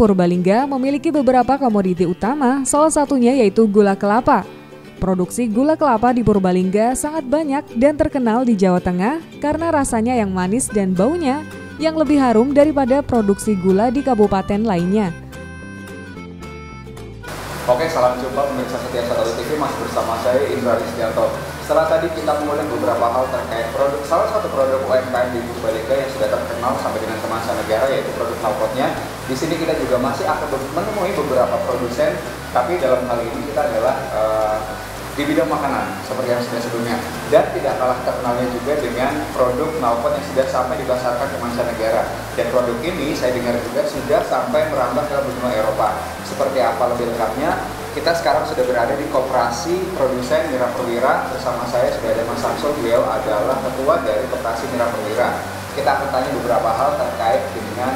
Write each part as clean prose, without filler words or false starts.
Purbalingga memiliki beberapa komoditi utama, salah satunya yaitu gula kelapa. Produksi gula kelapa di Purbalingga sangat banyak dan terkenal di Jawa Tengah karena rasanya yang manis dan baunya yang lebih harum daripada produksi gula di kabupaten lainnya. Oke, salam jumpa pemirsa setia Satu TV, masih bersama saya Indra Rizkianto. Setelah tadi kita mengulik beberapa hal terkait produk, salah satu produk UMKM di Purbalingga yang sudah terkenal sampai dengan kemancanegara, yaitu produk knalpotnya. Di sini kita juga masih akan menemui beberapa produsen, tapi dalam hal ini kita adalah di bidang makanan seperti yang sudah sebelumnya. Dan tidak kalah terkenalnya juga dengan produk knalpot yang sudah sampai dipasarkan ke mancanegara. Dan produk ini saya dengar juga sudah sampai merambah ke benua Eropa. Seperti apa lebih lengkapnya? Kita sekarang sudah berada di Koperasi Produsen Mira Perwira. Bersama saya sudah ada Mas Samsul, beliau adalah ketua dari Koperasi Mira Perwira. Kita akan tanya beberapa hal terkait dengan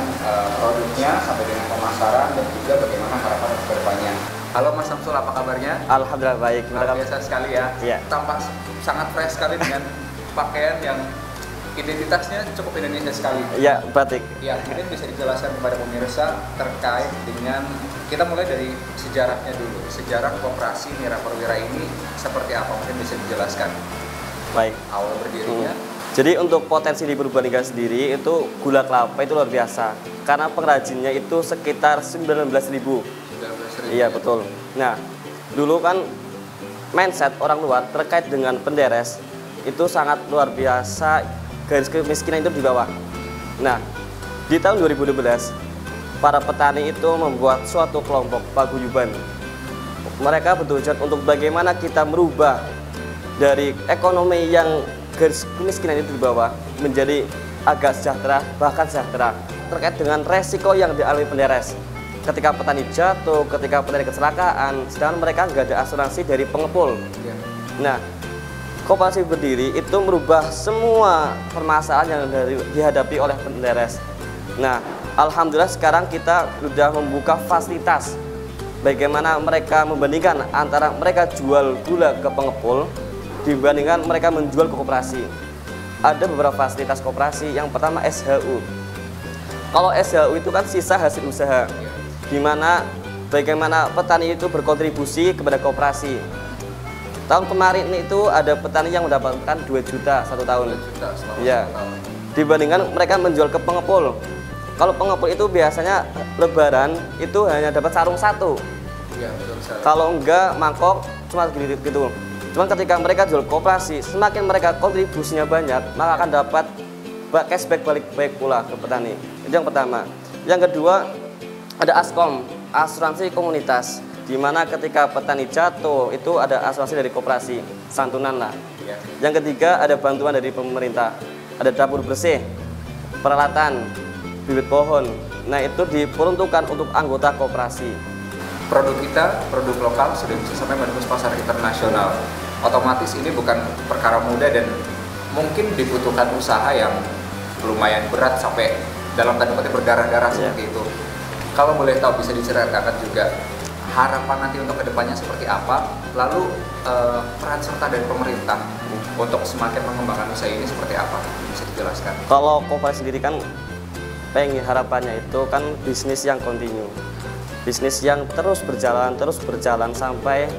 produknya sampai dengan pemasaran dan juga bagaimana harapan ke depannya. Halo Mas Samsul, apa kabarnya? Alhamdulillah baik. Luar biasa sekali ya. Iya. Tampak sangat fresh sekali dengan pakaian yang identitasnya cukup Indonesia sekali. Iya, batik. Ya, mungkin bisa dijelaskan kepada pemirsa terkait dengan, kita mulai dari sejarahnya dulu. Sejarah Koperasi Mira Perwira ini seperti apa? Mungkin bisa dijelaskan. Baik. Awal berdirinya. Jadi untuk potensi di Purbalingga sendiri itu gula kelapa itu luar biasa. Karena pengrajinnya itu sekitar 19.000. Iya, betul. Nah, dulu kan mindset orang luar terkait dengan penderes itu sangat luar biasa, garis kemiskinan itu di bawah. Nah, di tahun 2012 para petani itu membuat suatu kelompok paguyuban. Mereka bertujuan untuk bagaimana kita merubah dari ekonomi yang garis kemiskinan itu di bawah menjadi agak sejahtera, bahkan sejahtera, terkait dengan resiko yang dialami penderes. Ketika petani jatuh, ketika petani kecelakaan, sedangkan mereka nggak ada asuransi dari pengepul. Nah, Koperasi berdiri itu merubah semua permasalahan yang dihadapi oleh penderes. Nah, alhamdulillah sekarang kita sudah membuka fasilitas bagaimana mereka membandingkan antara mereka jual gula ke pengepul dibandingkan mereka menjual ke koperasi. Ada beberapa fasilitas koperasi. Yang pertama SHU. Kalau SHU itu kan sisa hasil usaha, di mana bagaimana petani itu berkontribusi kepada koperasi. Tahun kemarin itu ada petani yang mendapatkan 2 juta satu tahun. 2 juta selama ya. 1 tahun. Dibandingkan mereka menjual ke pengepul. Kalau pengepul itu biasanya lebaran itu hanya dapat sarung 1. Ya, betul sekali. Kalau enggak mangkok cuma gitu. Cuman ketika mereka jual koperasi, semakin mereka kontribusinya banyak, maka akan dapat cashback balik pula ke petani. Itu yang pertama. Yang kedua, ada Askom, asuransi komunitas, di mana ketika petani jatuh itu ada asuransi dari koperasi, santunan lah. Ya. Yang ketiga, ada bantuan dari pemerintah, ada dapur bersih, peralatan, bibit pohon. Nah, itu diperuntukkan untuk anggota koperasi. Produk kita, produk lokal sudah bisa sampai menembus pasar internasional. Otomatis ini bukan perkara mudah dan mungkin dibutuhkan usaha yang lumayan berat sampai dalam tanda kutip berdarah-darah seperti itu. Kalau boleh tahu bisa diceritakan juga harapan nanti untuk kedepannya seperti apa, lalu peran serta dari pemerintah untuk semakin mengembangkan usaha ini seperti apa, bisa dijelaskan? Kalau koperasi sendiri kan pengen harapannya itu kan bisnis yang kontinu, bisnis yang terus berjalan sampai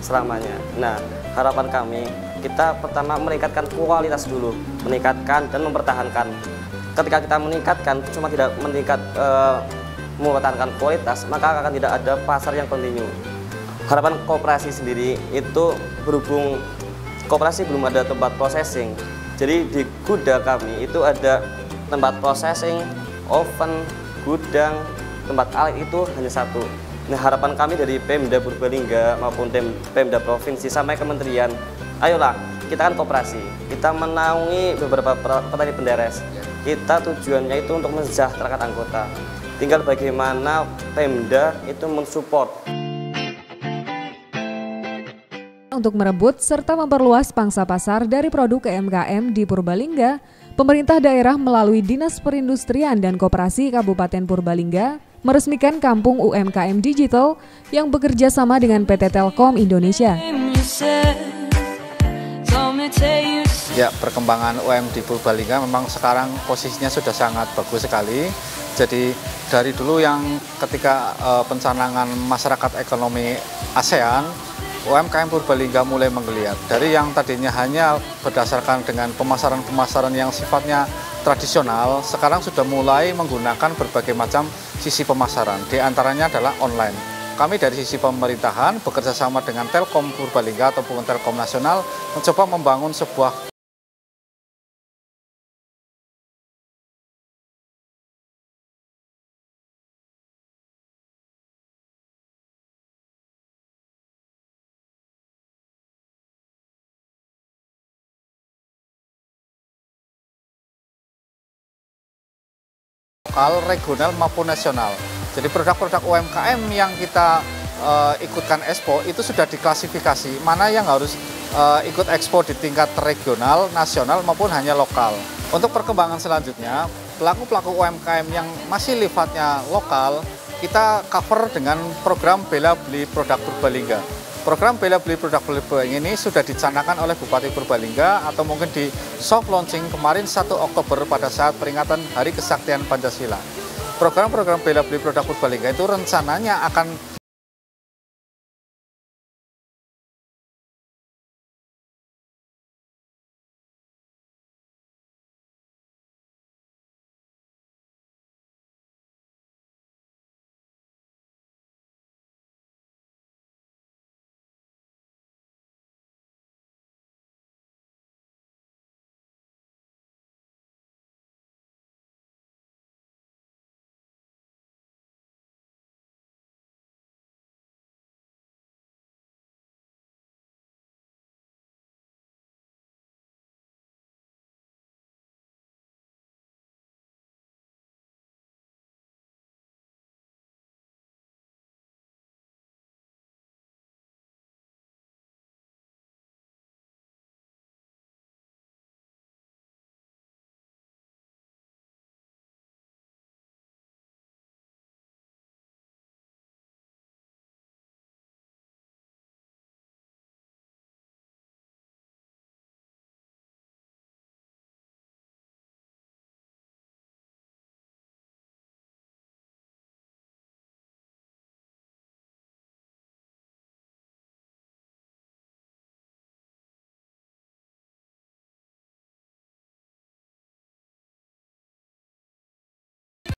selamanya. Nah, harapan kami kita pertama meningkatkan kualitas dulu, meningkatkan dan mempertahankan. Ketika kita meningkatkan, cuma tidak mempertahankan kualitas, maka akan tidak ada pasar yang kontinu. Harapan koperasi sendiri itu berhubung koperasi belum ada tempat processing, jadi di gudang kami itu ada tempat processing, oven, gudang, tempat alat itu hanya 1. Nah, harapan kami dari Pemda Purbalingga maupun Pemda Provinsi sampai Kementerian, ayolah kita kan koperasi, kita menaungi beberapa petani penderes. Kita tujuannya itu untuk mensejahterakan anggota. Tinggal bagaimana Pemda itu mensupport. Untuk merebut serta memperluas pangsa pasar dari produk UMKM di Purbalingga, pemerintah daerah melalui Dinas Perindustrian dan Koperasi Kabupaten Purbalingga meresmikan Kampung UMKM Digital yang bekerja sama dengan PT Telkom Indonesia. Ya, perkembangan UMKM di Purbalingga memang sekarang posisinya sudah sangat bagus sekali. Jadi dari dulu yang ketika pencanangan masyarakat ekonomi ASEAN, UMKM Purbalingga mulai menggeliat. Dari yang tadinya hanya berdasarkan dengan pemasaran-pemasaran yang sifatnya tradisional, sekarang sudah mulai menggunakan berbagai macam sisi pemasaran. Di antaranya adalah online. Kami dari sisi pemerintahan bekerja sama dengan Telkom Purbalingga ataupun Telkom Nasional mencoba membangun sebuah lokal, regional maupun nasional. Jadi produk-produk UMKM yang kita ikutkan Expo itu sudah diklasifikasi mana yang harus ikut Expo di tingkat regional, nasional maupun hanya lokal. Untuk perkembangan selanjutnya, pelaku-pelaku UMKM yang masih sifatnya lokal, kita cover dengan program Bela Beli Produk Purbalingga. Program Bela Beli Produk Purbalingga ini sudah dicanangkan oleh Bupati Purbalingga atau mungkin di soft launching kemarin 1 Oktober pada saat peringatan Hari Kesaktian Pancasila. Program-program Bela Beli Produk Purbalingga itu rencananya akan